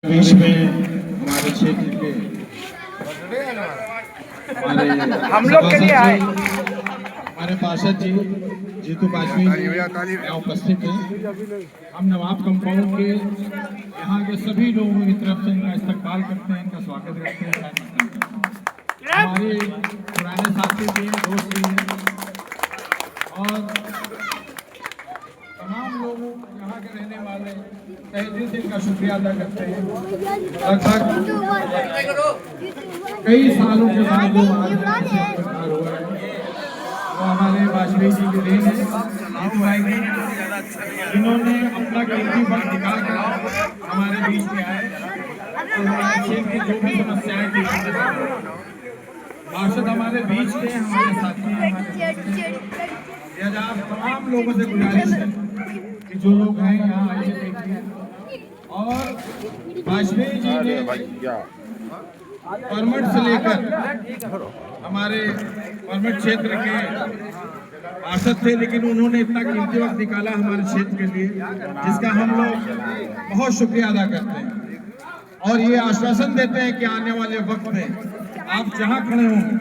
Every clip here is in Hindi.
बीच में हमारे क्षेत्र के हम लोग के लिए आए हमारे पार्षद जी जीतू वाजपेयी यहाँ उपस्थित हैं। हम नवाब कंपाउंड के यहाँ के सभी लोगों की तरफ से इनका इस्तकबाल करते हैं, इनका स्वागत करते हैं। हमारे पुराने साथी भी हैं, दोस्त भी हैं और तमाम लोगों यहाँ के रहने वाले तहे दिल से इनका शुक्रिया अदा करते हैं। लगभग कई सालों के बाद जो आज सरकार हुआ है वो हमारे वाजपेयी जी के देन है, जीतू भाई जी जिन्होंने अपना कीमती वक्त निकाल कर हमारे बीच में आए और हमारे क्षेत्र की जो भी समस्याएं थी पार्षद हमारे बीच के हमारे साथी हैं। आप तमाम लोगों से गुजारिश है कि जो लोग हैं यहाँ आइए देखिए। और वाजपेयी जी ने परमठ से लेकर हमारे परमठ क्षेत्र के पार्षद थे, लेकिन उन्होंने इतना कीमती वक्त निकाला हमारे क्षेत्र के लिए जिसका हम लोग बहुत शुक्रिया अदा करते हैं और ये आश्वासन देते हैं कि आने वाले वक्त में आप जहाँ खड़े होंगे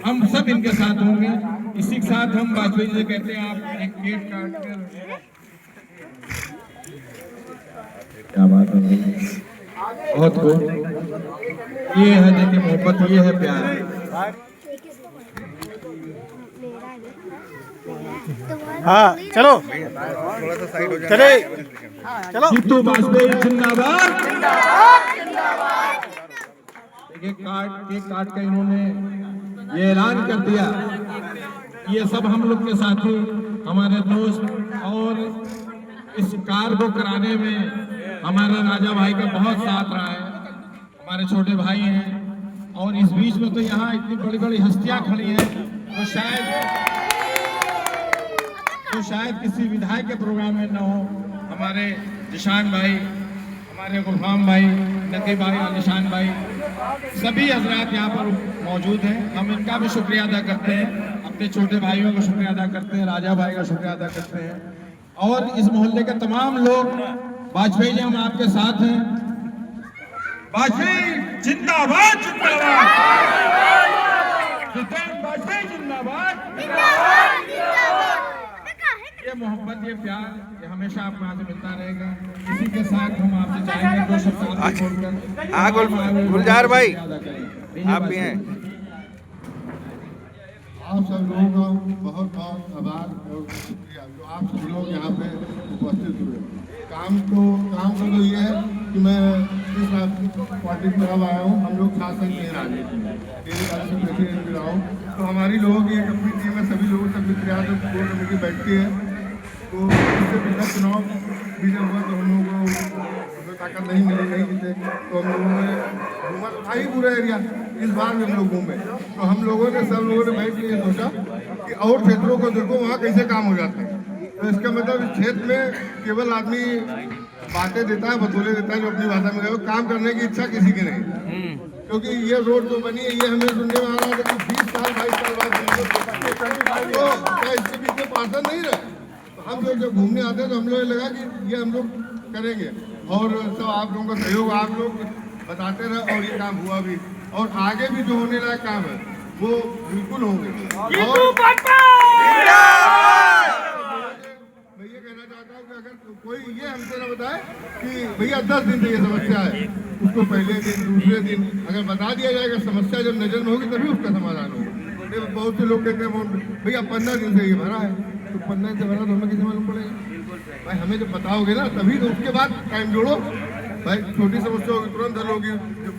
हम सब इनके साथ होंगे। इसी के साथ हम वाजपेयी जी से कहते हैं आप एक केक काट कर क्या बात है, बहुत खूब। ये है देखिए मोहब्बत, ये है प्यार। हाँ चलो चले चलो। जीतू वाजपेयी जिंदाबाद। केक काट के इन्होंने ये ऐलान कर दिया। ये सब हम लोग के साथी हमारे दोस्त और इस कार को कराने में हमारे राजा भाई का बहुत साथ रहा है, हमारे छोटे भाई हैं और इस बीच में तो यहाँ इतनी बड़ी बड़ी हस्तियां खड़ी हैं तो शायद किसी विधायक के प्रोग्राम में न हो। हमारे निशान भाई, हमारे गुलफाम भाई, नकी भाई और निशान भाई सभी हजरात यहाँ पर मौजूद हैं। हम इनका भी शुक्रिया अदा करते हैं, अपने छोटे भाइयों का शुक्रिया अदा करते हैं, राजा भाई का शुक्रिया अदा करते हैं और इस मोहल्ले के तमाम लोग। वाजपेयी जी हम आपके साथ हैं। वाजपेयी जिंदाबाद जिंदाबाद, वाजपेयी जिंदाबाद। ये मोहब्बत, ये प्यार, ये हमेशा आपको यहाँ से मिलता रहेगा। इसी के साथ हम आपसे चाहेंगे दो शब्द गुलजार भाई आप भी हैं। आप सब लोगों का बहुत बहुत आभार और शुक्रिया जो आप सब लोग यहाँ पे उपस्थित हुए। काम तो ये है कि मैं इस पार्टी में अब आया हूँ। हम लोग शासन में राजनीति में प्रेसिडेंट भी रहा हूँ, तो हमारी लोगों की एक अपनी टीम है। सभी लोगों से मित्र कोर कमेटी बैठती है, तो इससे पिछला चुनाव भी जब हुआ तो हम लोगों को ताकत नहीं मिली, नहीं जीते, तो हम लोगों ने घूमा तो था ही पूरा एरिया। इस बार भी हम लोग घूमे तो हम लोगों ने सब लोगों ने बैठ के ये सोचा कि और क्षेत्रों को देखो वहाँ कैसे काम हो जाते हैं। तो इसका मतलब इस क्षेत्र में केवल आदमी बातें देता है, बतौले देता है जो अपनी भाषा में, काम करने की इच्छा किसी की नहीं। क्योंकि ये रोड तो बनी है, ये हमें सुनने में आ रहा है कि 20 साल 22 साल बाद तो क्या इसके पीछे पार्षद नहीं रहे। तो हम लोग जब घूमने आते हैं तो हम लोग लगा कि ये हम लोग करेंगे और सब आप लोगों का सहयोग आप लोग बताते रहे और ये काम हुआ भी और आगे भी जो होने लायक काम है वो बिल्कुल होंगे। मैं ये कहना चाहता हूँ कि अगर कोई ये हमसे न बताए कि भैया 10 दिन से ये समस्या है, उसको पहले दिन दूसरे दिन अगर बता दिया जाएगा समस्या जब नजर में होगी तभी उसका समाधान होगा। बहुत से लोग कहते हैं भैया 15 दिन से ये भरा है, तो 15 दिन से भरा तो हमें किसे मालूम पड़ेगा। भाई हमें जब बताओगे ना तभी तो उसके बाद टाइम जोड़ो। भाई छोटी समस्या होगी तुरंत हल होगी,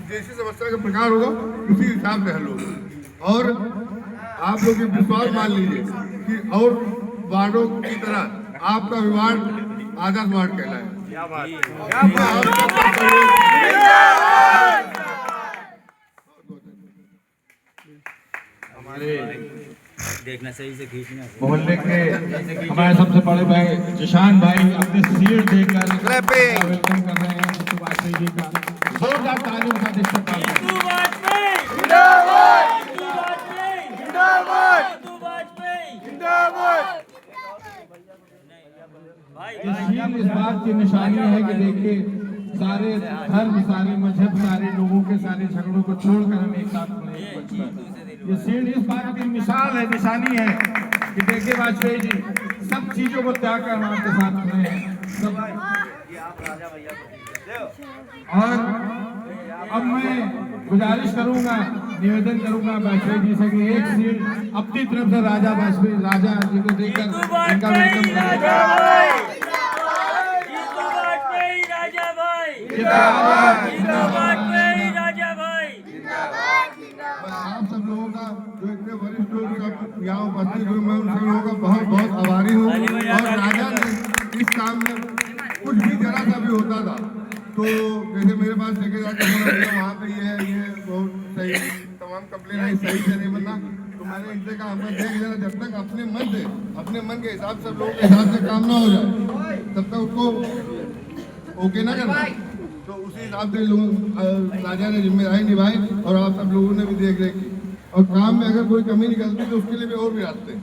जैसी समस्या का प्रकार होगा उसी हिसाब से हल होगा। और आप लोग विश्वास मान लीजिए कि और वार्डों की तरह आपका वार्ड आदर्श वार्ड कहलाए। हमारे देखना सही से खींचना मोहल्ले के हमारे सबसे बड़े भाई जिशान भाई अपने सीट देकर वेलकम कर रहे हैं जीतू वाजपेयी जी का। जोरदार तालियों का इस्तेमाल इस बात की निशानी है कि देखिए सारे सारे धर्म, सारे मजहब, सारे लोगों के सारे झगड़ों को छोड़कर हम एक साथ खड़े हैं मंच पर। ये सीट इस बात की मिसाल है, निशानी है कि देखिए वाजपेयी जी सब चीजों को त्याग कर हम आपके साथ खड़े हैं सब। और अब मैं गुजारिश करूंगा, निवेदन करूंगा वाजपेयी जी से कि एक सीट अपनी तरफ से राजा जी को देकर इनका वेलकम करें। आप सब लोगों का जो इतने वरिष्ठ लोग सब यहाँ उपस्थित हुए, मैं उन सब लोगों का बहुत बहुत आभारी हूँ। और राजा ने इस काम में कुछ भी जरा सा भी होता था तो जैसे मेरे पास लेके जाके वहाँ पे ये बहुत सही, तमाम कंप्लेन सही से नहीं बनना, तो मैंने इनसे कहा हमें देख लेना, जब तक अपने मन से, अपने मन के हिसाब से, लोगों के हिसाब से काम ना हो जाए तब तक उसको ओके ना करना। तो उसी हिसाब से लोग राजा ने जिम्मेदारी निभाई और आप सब लोगों ने भी देख रेख की। और काम में अगर कोई कमी निकलती तो उसके लिए भी और भी रास्ते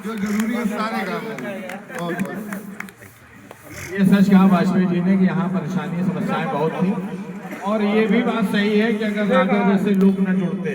जो जरूरी है सारे काम। ये सच कहा वाजपेयी जी ने कि यहाँ परेशानी समस्याएं बहुत थी, और ये भी बात सही है कि अगर राजा जैसे लोग न जुड़ते